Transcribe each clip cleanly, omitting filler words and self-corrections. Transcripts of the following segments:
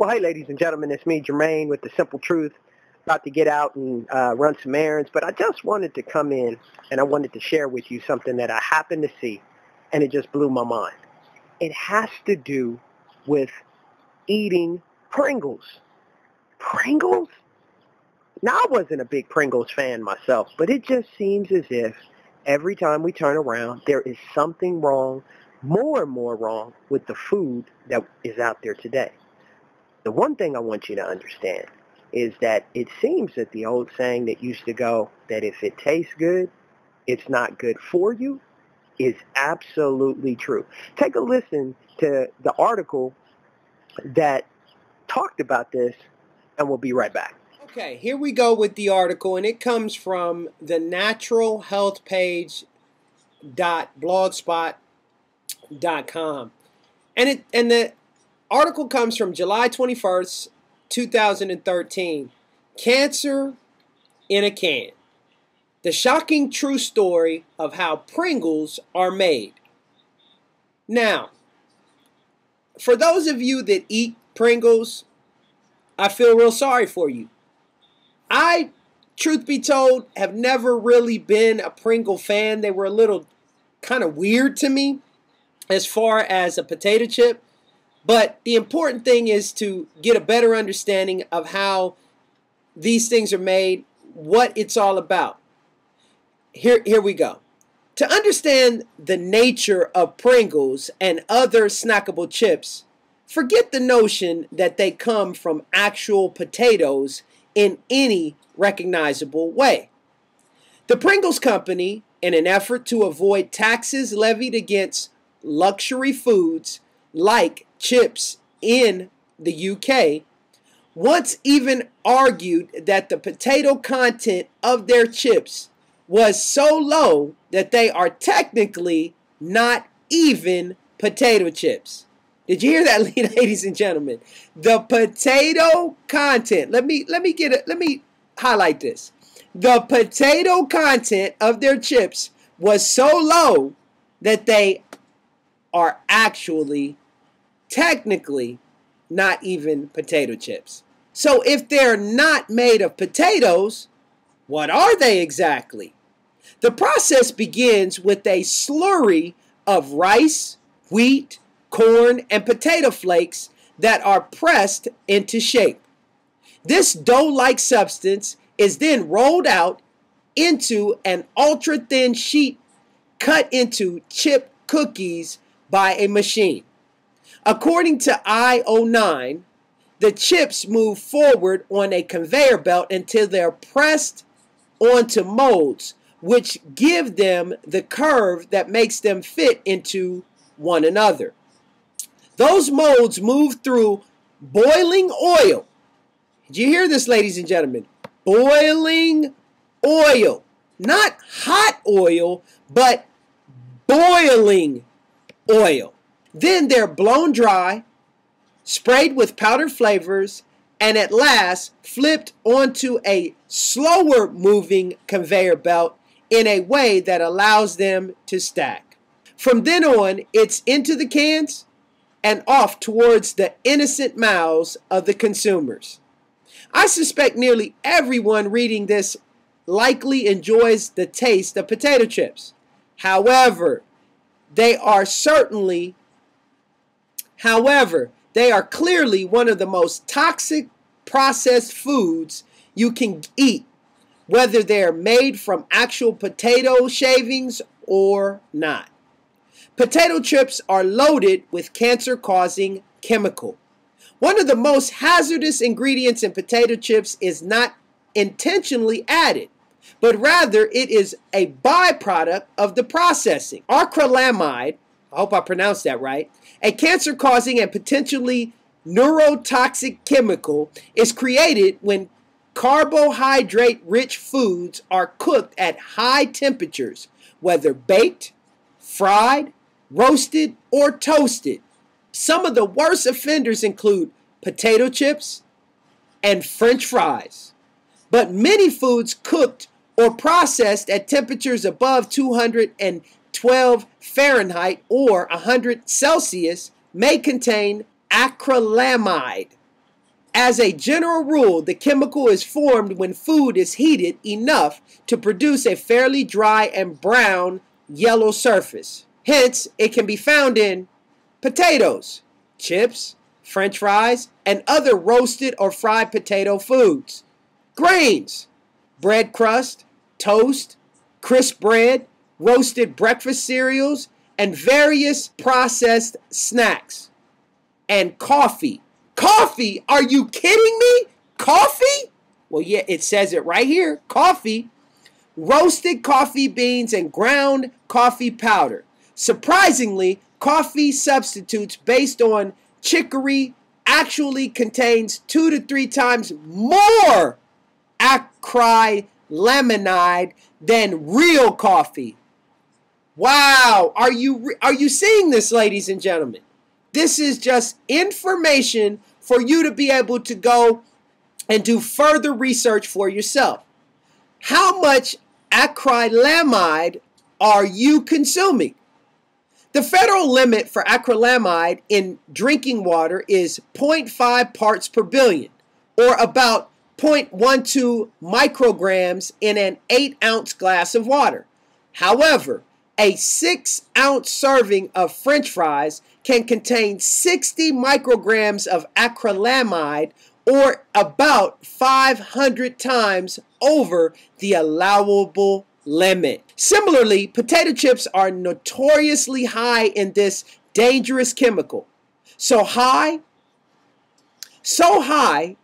Well, hey, ladies and gentlemen, it's me, Jermaine, with The Simple Truth. About to get out and run some errands, but I just wanted to come in and I wanted to share with you something that I happened to see, and it just blew my mind. It has to do with eating Pringles. Pringles? Now, I wasn't a big Pringles fan myself, but it just seems as if every time we turn around, there is something wrong, more and more wrong, with the food that is out there today. The one thing I want you to understand is that it seems that the old saying that used to go that if it tastes good, it's not good for you, is absolutely true. Take a listen to the article that talked about this, and we'll be right back. Okay, here we go with the article, and it comes from the naturalhealthpage.blogspot.com. And the article comes from July 21st, 2013. Cancer in a Can. The shocking true story of how Pringles are made. Now, for those of you that eat Pringles, I feel real sorry for you. I, truth be told, have never really been a Pringle fan. They were a little kind of weird to me as far as a potato chip. But the important thing is to get a better understanding of how these things are made, what it's all about. Here we go. To understand the nature of Pringles and other snackable chips, forget the notion that they come from actual potatoes in any recognizable way. The Pringles Company, in an effort to avoid taxes levied against luxury foods like chips in the UK, once even argued that the potato content of their chips was so low that they are technically not even potato chips. Did you hear that, ladies and gentlemen? The potato content. Let me highlight this. The potato content of their chips was so low that they are actually technically not even potato chips. So if they're not made of potatoes, what are they exactly? The process begins with a slurry of rice, wheat, corn, and potato flakes that are pressed into shape. This dough-like substance is then rolled out into an ultra-thin sheet cut into chip cookies by a machine. According to I09, the chips move forward on a conveyor belt until they're pressed onto molds, which give them the curve that makes them fit into one another. Those molds move through boiling oil. Did you hear this, ladies and gentlemen? Boiling oil. Not hot oil, but boiling oil. Then they're blown dry, sprayed with powdered flavors, and at last flipped onto a slower moving conveyor belt in a way that allows them to stack. From then on, it's into the cans and off towards the innocent mouths of the consumers. I suspect nearly everyone reading this likely enjoys the taste of potato chips. However, they are clearly one of the most toxic processed foods you can eat, whether they're made from actual potato shavings or not. Potato chips are loaded with cancer-causing chemical. One of the most hazardous ingredients in potato chips is not intentionally added, but rather it is a byproduct of the processing. Acrylamide, I hope I pronounced that right, a cancer-causing and potentially neurotoxic chemical is created when carbohydrate-rich foods are cooked at high temperatures, whether baked, fried, roasted, or toasted. Some of the worst offenders include potato chips and French fries. But many foods cooked or processed at temperatures above 212 Fahrenheit or 100 Celsius may contain acrylamide. As a general rule, the chemical is formed when food is heated enough to produce a fairly dry and brown yellow surface. Hence, it can be found in potatoes, chips, French fries, and other roasted or fried potato foods. Grains, bread crust, toast, crisp bread, roasted breakfast cereals, and various processed snacks. And coffee. Coffee? Are you kidding me? Coffee? Well, yeah, it says it right here. Coffee. Roasted coffee beans and ground coffee powder. Surprisingly, coffee substitutes based on chicory actually contains 2 to 3 times more acrylamide than real coffee. Wow, are you seeing this, ladies and gentlemen? This is just information for you to be able to go and do further research for yourself. How much acrylamide are you consuming? The federal limit for acrylamide in drinking water is 0.5 parts per billion, or about 0.12 micrograms in an 8-ounce glass of water. However, a 6-ounce serving of French fries can contain 60 micrograms of acrylamide, or about 500 times over the allowable limit. Similarly, potato chips are notoriously high in this dangerous chemical. So high,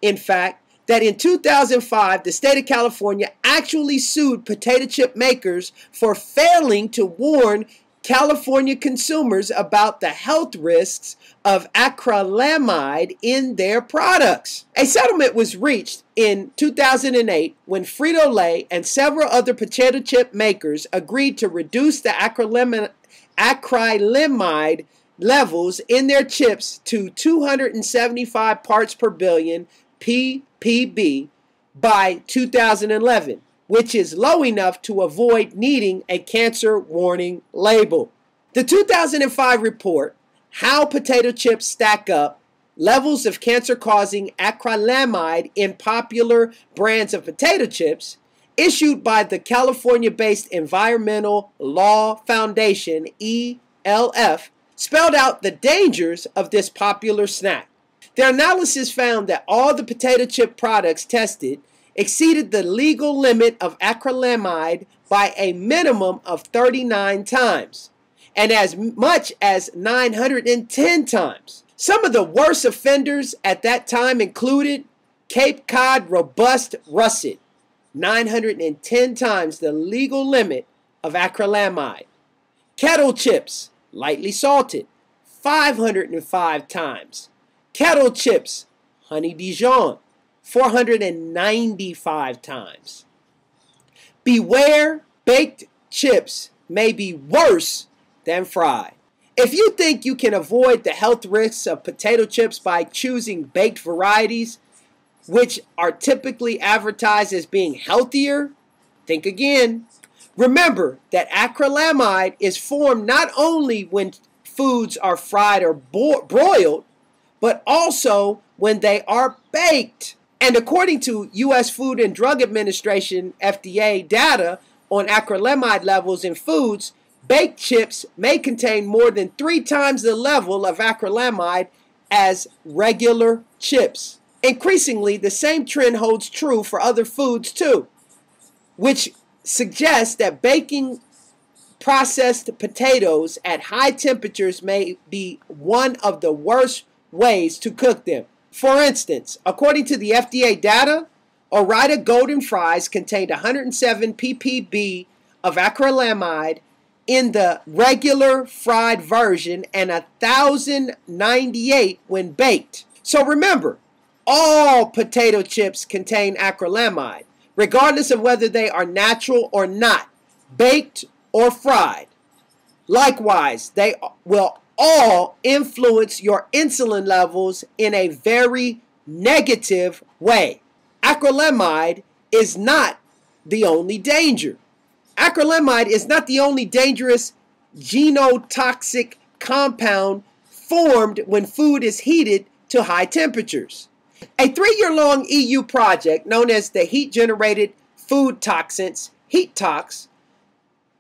in fact, that in 2005, the state of California actually sued potato chip makers for failing to warn California consumers about the health risks of acrylamide in their products. A settlement was reached in 2008 when Frito-Lay and several other potato chip makers agreed to reduce the acrylamide levels in their chips to 275 parts per billion ppb by 2011. Which is low enough to avoid needing a cancer warning label. The 2005 report, How Potato Chips Stack Up, Levels of Cancer-Causing Acrylamide in Popular Brands of Potato Chips, issued by the California-based Environmental Law Foundation, ELF, spelled out the dangers of this popular snack. Their analysis found that all the potato chip products tested exceeded the legal limit of acrylamide by a minimum of 39 times, and as much as 910 times. Some of the worst offenders at that time included Cape Cod Robust Russet, 910 times the legal limit of acrylamide. Kettle chips, lightly salted, 505 times. Kettle chips, Honey Dijon, 495 times. Beware, baked chips may be worse than fried. If you think you can avoid the health risks of potato chips by choosing baked varieties, which are typically advertised as being healthier, think again. Remember that acrylamide is formed not only when foods are fried or broiled, but also when they are baked. And according to U.S. Food and Drug Administration, FDA, data on acrylamide levels in foods, baked chips may contain more than 3 times the level of acrylamide as regular chips. Increasingly, the same trend holds true for other foods too, which suggests that baking processed potatoes at high temperatures may be one of the worst ways to cook them. For instance, according to the FDA data, Ore-Ida golden fries contained 107 ppb of acrylamide in the regular fried version and 1,098 when baked. So remember, all potato chips contain acrylamide, regardless of whether they are natural or not, baked or fried. Likewise, they will all influence your insulin levels in a very negative way. Acrylamide is not the only danger. Acrylamide is not the only dangerous genotoxic compound formed when food is heated to high temperatures. A 3-year-long EU project known as the Heat-Generated Food Toxins, Heat Tox,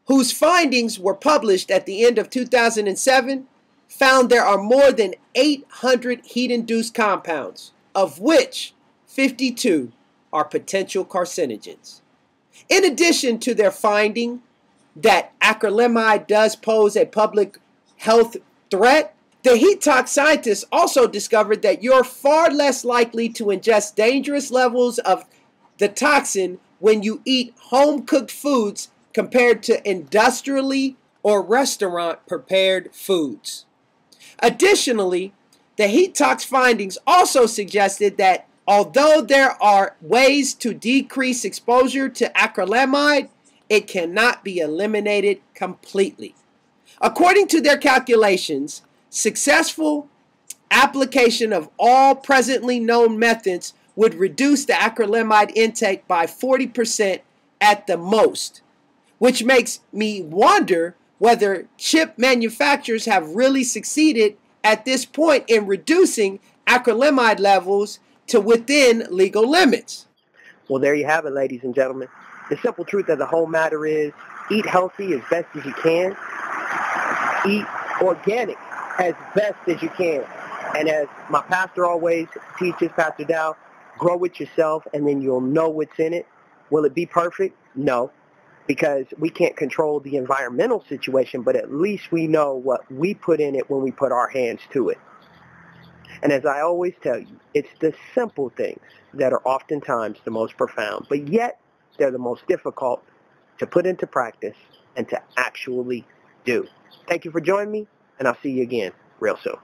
whose findings were published at the end of 2007, found there are more than 800 heat-induced compounds, of which 52 are potential carcinogens. In addition to their finding that acrylamide does pose a public health threat, the heat tox scientists also discovered that you're far less likely to ingest dangerous levels of the toxin when you eat home-cooked foods compared to industrially or restaurant-prepared foods. Additionally, the heat tox findings also suggested that although there are ways to decrease exposure to acrylamide, it cannot be eliminated completely. According to their calculations, successful application of all presently known methods would reduce the acrylamide intake by 40% at the most, which makes me wonder whether chip manufacturers have really succeeded at this point in reducing acrylamide levels to within legal limits. Well, there you have it, ladies and gentlemen. The simple truth of the whole matter is eat healthy as best as you can. Eat organic as best as you can. And as my pastor always teaches, Pastor Dow, grow it yourself and then you'll know what's in it. Will it be perfect? No, because we can't control the environmental situation, but at least we know what we put in it when we put our hands to it. And as I always tell you, it's the simple things that are oftentimes the most profound, but yet they're the most difficult to put into practice and to actually do. Thank you for joining me, and I'll see you again real soon.